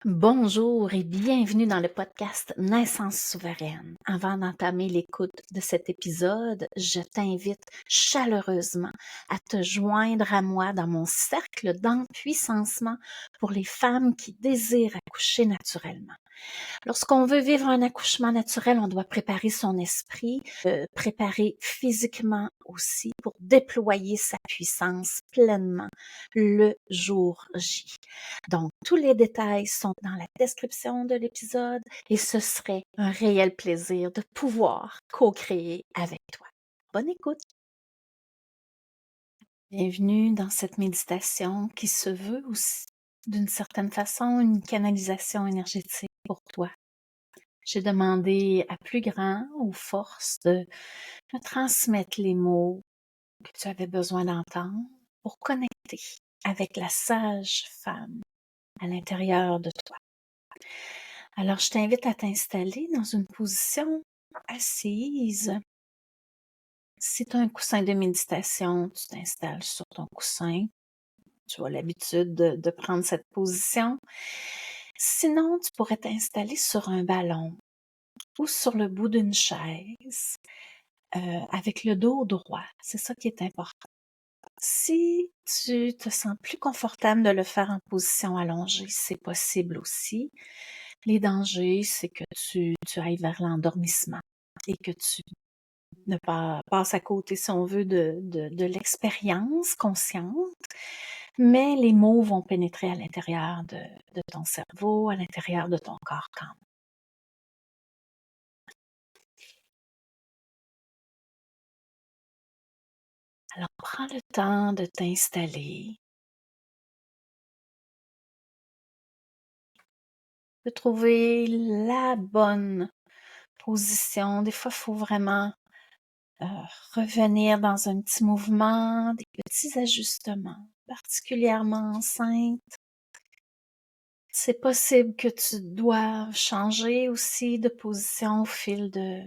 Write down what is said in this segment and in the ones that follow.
Bonjour et bienvenue dans le podcast Naissance souveraine. Avant d'entamer l'écoute de cet épisode, je t'invite chaleureusement à te joindre à moi dans mon cercle d'empuissancement pour les femmes qui désirent accoucher naturellement. Lorsqu'on veut vivre un accouchement naturel, on doit préparer son esprit, préparer physiquement aussi pour déployer sa puissance pleinement le jour J. Donc, tous les détails sont dans la description de l'épisode et ce serait un réel plaisir de pouvoir co-créer avec toi. Bonne écoute! Bienvenue dans cette méditation qui se veut aussi, d'une certaine façon, une canalisation énergétique pour toi. J'ai demandé à plus grand, aux forces, de me transmettre les mots que tu avais besoin d'entendre pour connecter avec la sage femme à l'intérieur de toi. Alors, je t'invite à t'installer dans une position assise. Si tu as un coussin de méditation, tu t'installes sur ton coussin. Tu as l'habitude de prendre cette position. Sinon, tu pourrais t'installer sur un ballon ou sur le bout d'une chaise avec le dos droit. C'est ça qui est important. Si tu te sens plus confortable de le faire en position allongée, c'est possible aussi. Les dangers, c'est que tu ailles vers l'endormissement et que tu ne passes à côté, si on veut, de l'expérience consciente, mais les mots vont pénétrer à l'intérieur de ton cerveau, à l'intérieur de ton corps quand même. Alors, prends le temps de t'installer, de trouver la bonne position. Des fois, il faut vraiment revenir dans un petit mouvement, des petits ajustements, particulièrement enceinte. C'est possible que tu doives changer aussi de position au fil de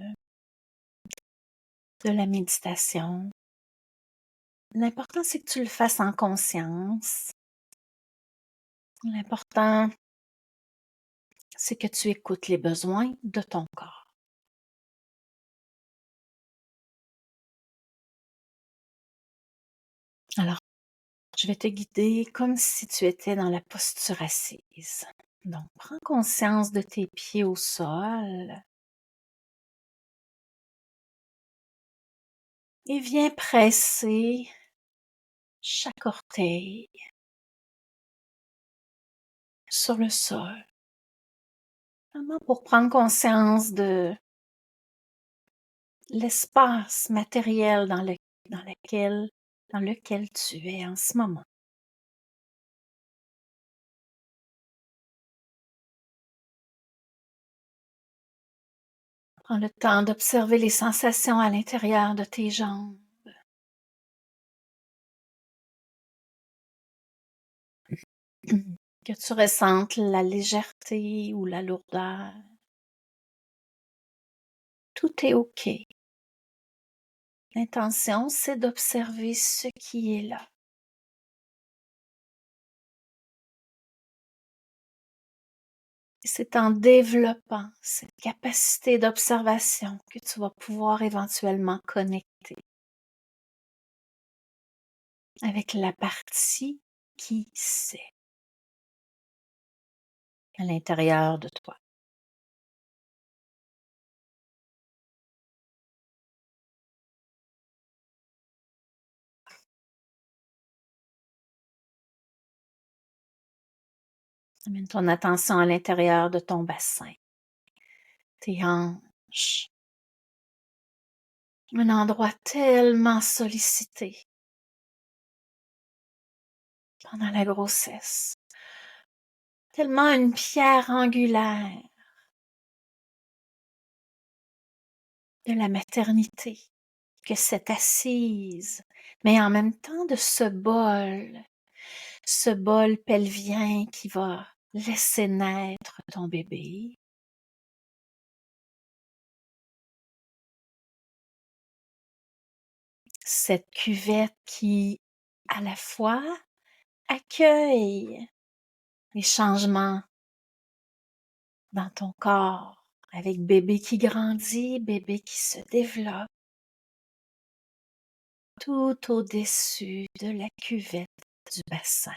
la méditation. L'important, c'est que tu le fasses en conscience. L'important, c'est que tu écoutes les besoins de ton corps. Alors, je vais te guider comme si tu étais dans la posture assise. Donc, prends conscience de tes pieds au sol et viens presser chaque orteil sur le sol. Vraiment pour prendre conscience de l'espace matériel dans lequel tu es en ce moment. Prends le temps d'observer les sensations à l'intérieur de tes jambes. Que tu ressentes la légèreté ou la lourdeur. Tout est OK. L'intention, c'est d'observer ce qui est là. Et c'est en développant cette capacité d'observation que tu vas pouvoir éventuellement connecter avec la partie qui sait à l'intérieur de toi. Amène ton attention à l'intérieur de ton bassin, tes hanches, un endroit tellement sollicité pendant la grossesse, tellement une pierre angulaire de la maternité que cette assise, mais en même temps de ce bol pelvien qui va laisser naître ton bébé. Cette cuvette qui, à la fois, accueille les changements dans ton corps, avec bébé qui grandit, bébé qui se développe, tout au-dessus de la cuvette du bassin.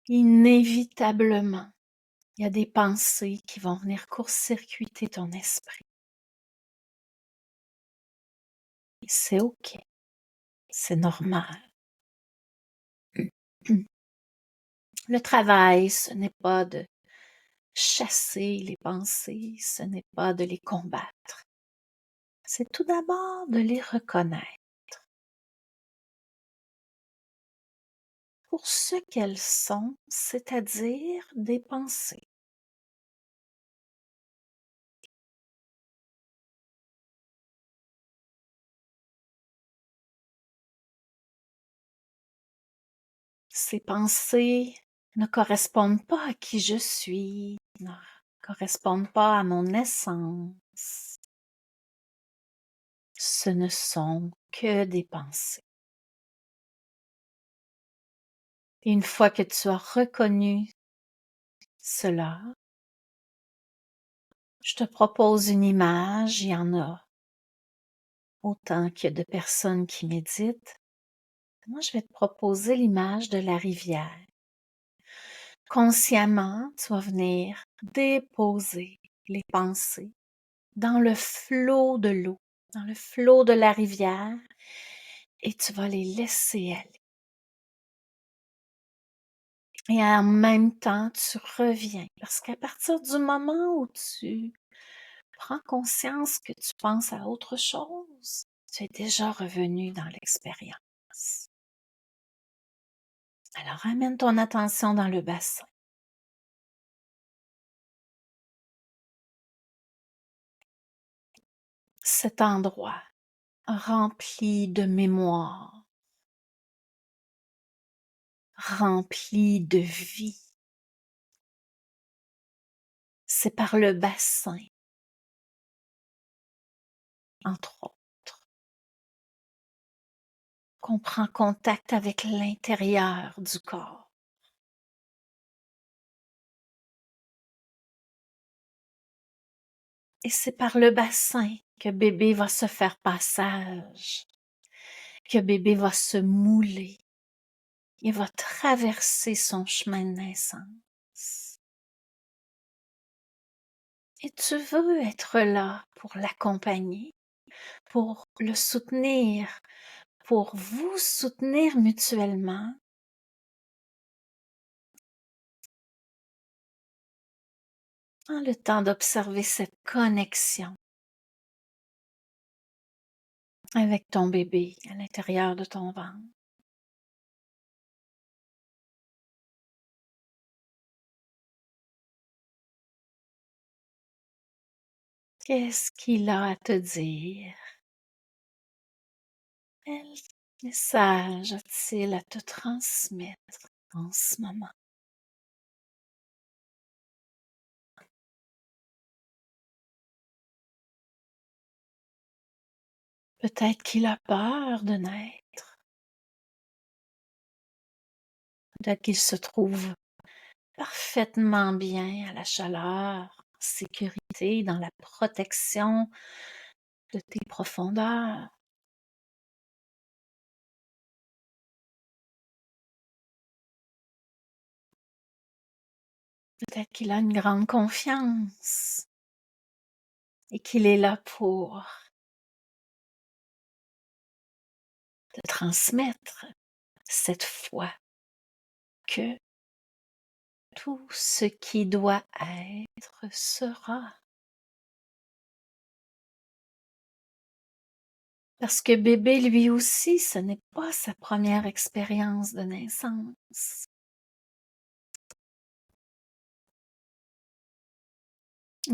Inévitablement, il y a des pensées qui vont venir court-circuiter ton esprit. Et c'est OK, c'est normal. Le travail, ce n'est pas de chasser les pensées, ce n'est pas de les combattre. C'est tout d'abord de les reconnaître pour ce qu'elles sont, c'est-à-dire des pensées. Ces pensées ne correspondent pas à qui je suis, ne correspondent pas à mon essence. Ce ne sont que des pensées. Et une fois que tu as reconnu cela, je te propose une image, il y en a autant qu'il y a de personnes qui méditent. Moi, je vais te proposer l'image de la rivière. Consciemment, tu vas venir déposer les pensées dans le flot de l'eau, dans le flot de la rivière, et tu vas les laisser aller. Et en même temps, tu reviens, parce qu'à partir du moment où tu prends conscience que tu penses à autre chose, tu es déjà revenu dans l'expérience. Alors, ramène ton attention dans le bassin. Cet endroit rempli de mémoire, rempli de vie. C'est par le bassin, entre autres, qu'on prend contact avec l'intérieur du corps. Et c'est par le bassin que bébé va se faire passage, que bébé va se mouler. Il va traverser son chemin de naissance. Et tu veux être là pour l'accompagner, pour le soutenir, pour vous soutenir mutuellement. Prends le temps d'observer cette connexion avec ton bébé à l'intérieur de ton ventre. Qu'est-ce qu'il a à te dire? Quel message a-t-il à te transmettre en ce moment? Peut-être qu'il a peur de naître. Peut-être qu'il se trouve parfaitement bien à la chaleur, en sécurité, dans la protection de tes profondeurs. Peut-être qu'il a une grande confiance et qu'il est là pour te transmettre cette foi que tout ce qui doit être sera. Parce que bébé, lui aussi, ce n'est pas sa première expérience de naissance.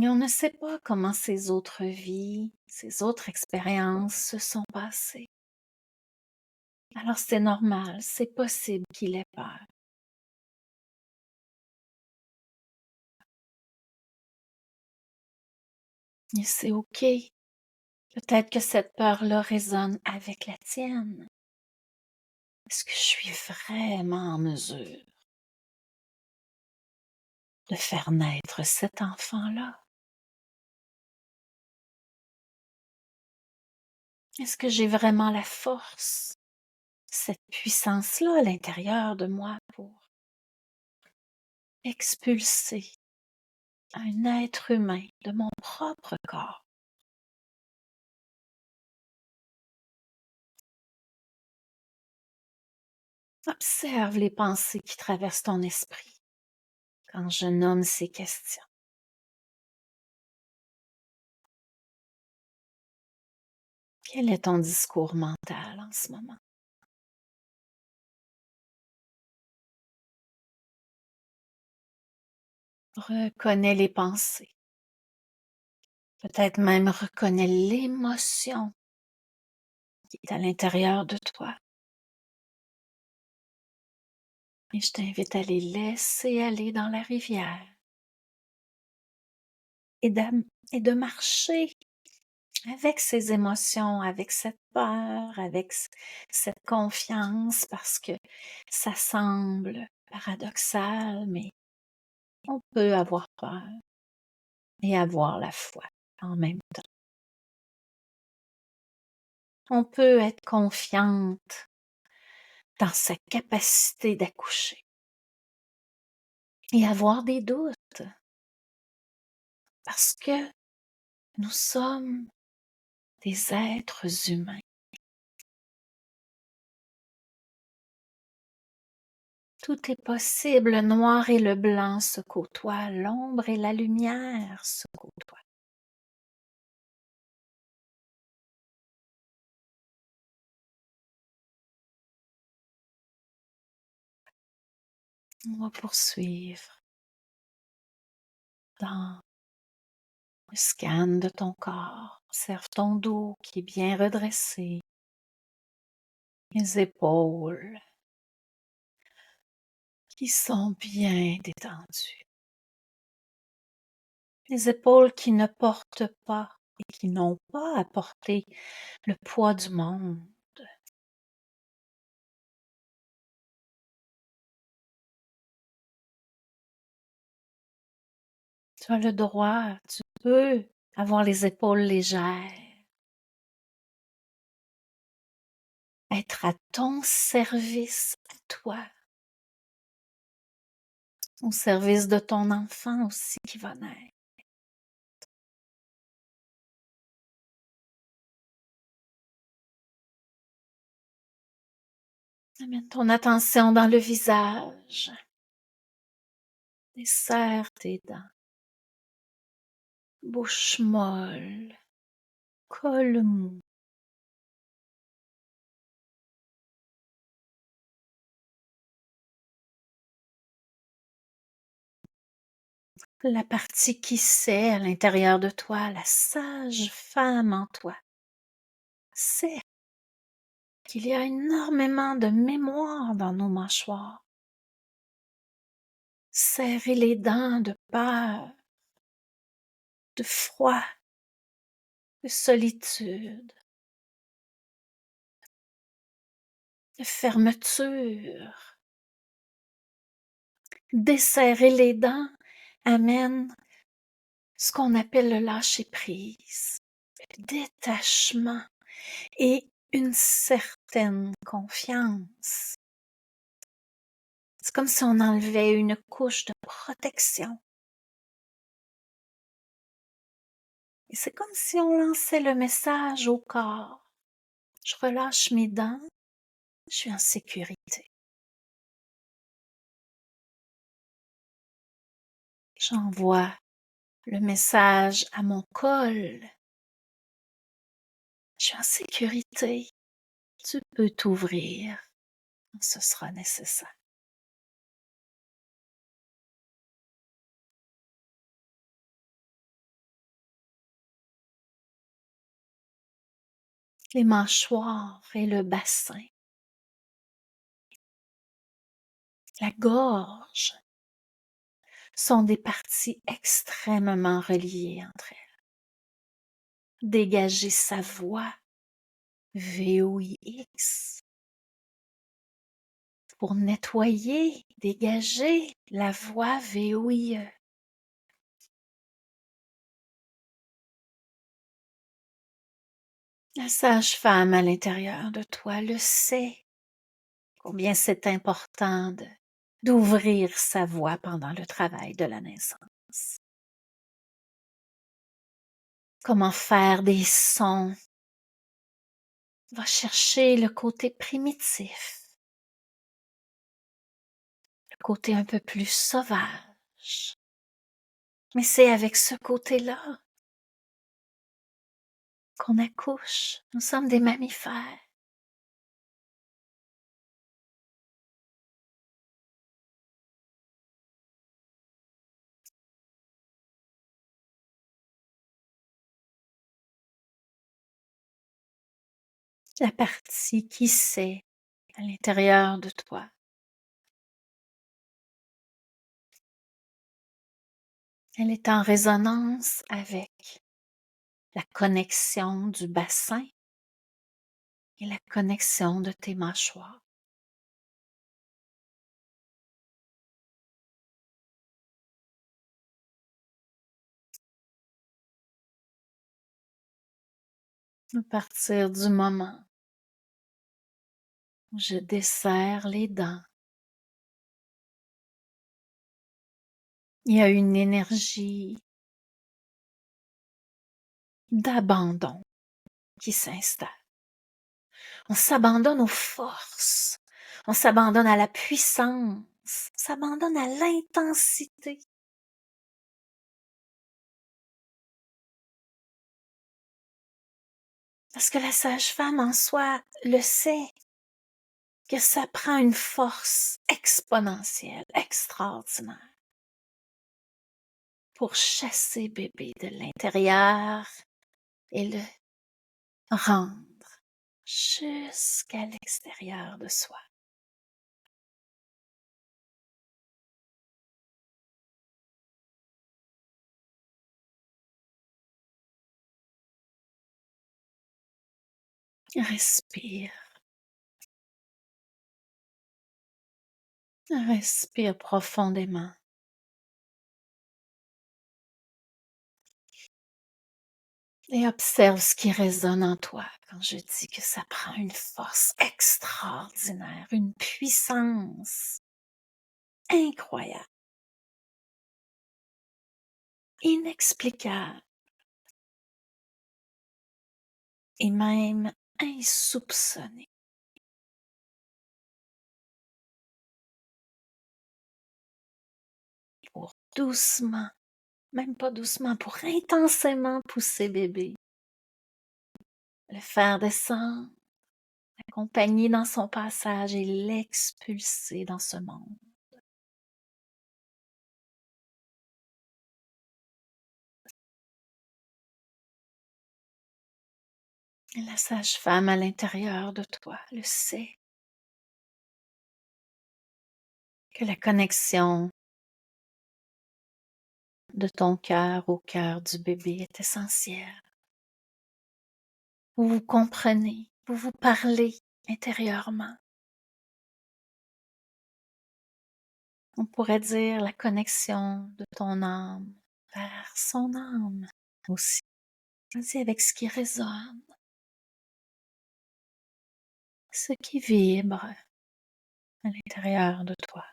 Et on ne sait pas comment ses autres vies, ses autres expériences se sont passées. Alors c'est normal, c'est possible qu'il ait peur. Et c'est OK. Peut-être que cette peur-là résonne avec la tienne. Est-ce que je suis vraiment en mesure de faire naître cet enfant-là? Est-ce que j'ai vraiment la force, cette puissance-là à l'intérieur de moi pour expulser un être humain de mon propre corps? Observe les pensées qui traversent ton esprit quand je nomme ces questions. Quel est ton discours mental en ce moment? Reconnais les pensées. Peut-être même reconnais l'émotion qui est à l'intérieur de toi. Et je t'invite à les laisser aller dans la rivière et de marcher avec ces émotions, avec cette peur, avec cette confiance, parce que ça semble paradoxal, mais on peut avoir peur et avoir la foi en même temps. On peut être confiante dans sa capacité d'accoucher et avoir des doutes parce que nous sommes des êtres humains. Tout est possible, le noir et le blanc se côtoient, l'ombre et la lumière se côtoient. On va poursuivre dans le scan de ton corps. Observe ton dos qui est bien redressé, les épaules qui sont bien détendues. Les épaules qui ne portent pas et qui n'ont pas à porter le poids du monde. Tu as le droit, tu peux avoir les épaules légères, être à ton service, à toi, au service de ton enfant aussi qui va naître. Amène ton attention dans le visage, desserre tes dents, bouche molle, col mou. La partie qui sait à l'intérieur de toi, la sage femme en toi, sait qu'il y a énormément de mémoire dans nos mâchoires. Serrer les dents de peur, de froid, de solitude, de fermeture. Desserrer les dents amène ce qu'on appelle le lâcher-prise, le détachement et une certaine confiance. C'est comme si on enlevait une couche de protection. Et c'est comme si on lançait le message au corps. Je relâche mes dents, je suis en sécurité. J'envoie le message à mon col. Je suis en sécurité. Tu peux t'ouvrir quand ce sera nécessaire. Les mâchoires et le bassin, la gorge sont des parties extrêmement reliées entre elles. Dégager sa voix, VOIX, pour nettoyer, dégager la voie VOIE. La sage-femme à l'intérieur de toi le sait, combien c'est important d'ouvrir sa voie pendant le travail de la naissance. Comment faire des sons. Va chercher le côté primitif, le côté un peu plus sauvage. Mais c'est avec ce côté-là qu'on accouche. Nous sommes des mammifères. La partie qui sait à l'intérieur de toi. Elle est en résonance avec la connexion du bassin et la connexion de tes mâchoires. À partir du moment où je desserre les dents, il y a une énergie d'abandon qui s'installe. On s'abandonne aux forces, on s'abandonne à la puissance, on s'abandonne à l'intensité. Parce que la sage-femme en soi le sait, que ça prend une force exponentielle, extraordinaire, pour chasser bébé de l'intérieur et le rendre jusqu'à l'extérieur de soi. Respire. Respire profondément. Et observe ce qui résonne en toi quand je dis que ça prend une force extraordinaire, une puissance incroyable, inexplicable et même insoupçonnée pour doucement, même pas doucement, pour intensément pousser bébé, le faire descendre, l'accompagner dans son passage et l'expulser dans ce monde. Et la sage-femme à l'intérieur de toi le sait, que la connexion de ton cœur au cœur du bébé est essentielle. Vous vous comprenez, vous vous parlez intérieurement. On pourrait dire la connexion de ton âme vers son âme aussi. Vas-y avec ce qui résonne, ce qui vibre à l'intérieur de toi.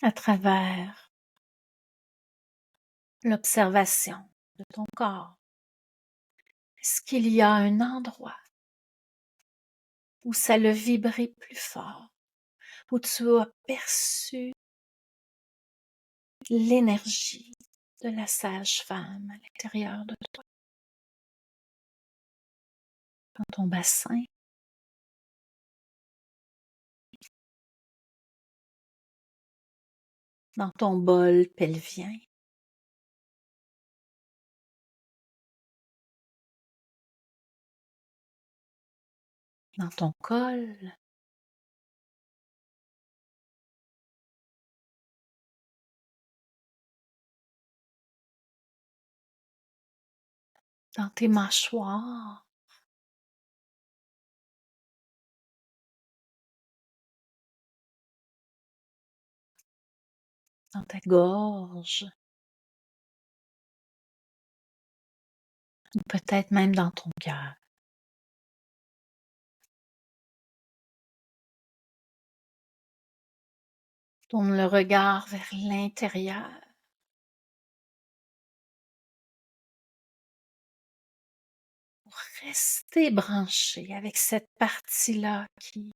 À travers l'observation de ton corps. Est-ce qu'il y a un endroit où ça le vibrait plus fort, où tu as perçu l'énergie de la sage-femme à l'intérieur de toi, dans ton bassin, dans ton bol pelvien, dans ton col, dans tes mâchoires, dans ta gorge, ou peut-être même dans ton cœur. Tourne le regard vers l'intérieur. Pour rester branché avec cette partie-là qui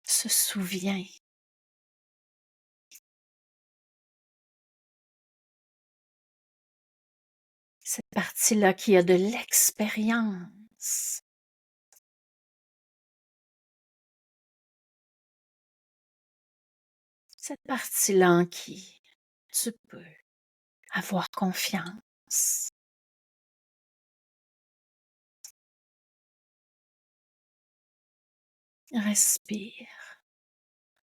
se souvient, cette partie-là qui a de l'expérience, cette partie-là en qui tu peux avoir confiance. Respire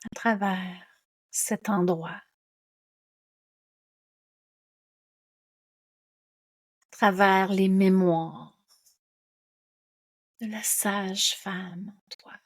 à travers cet endroit, à travers les mémoires de la sage femme en toi.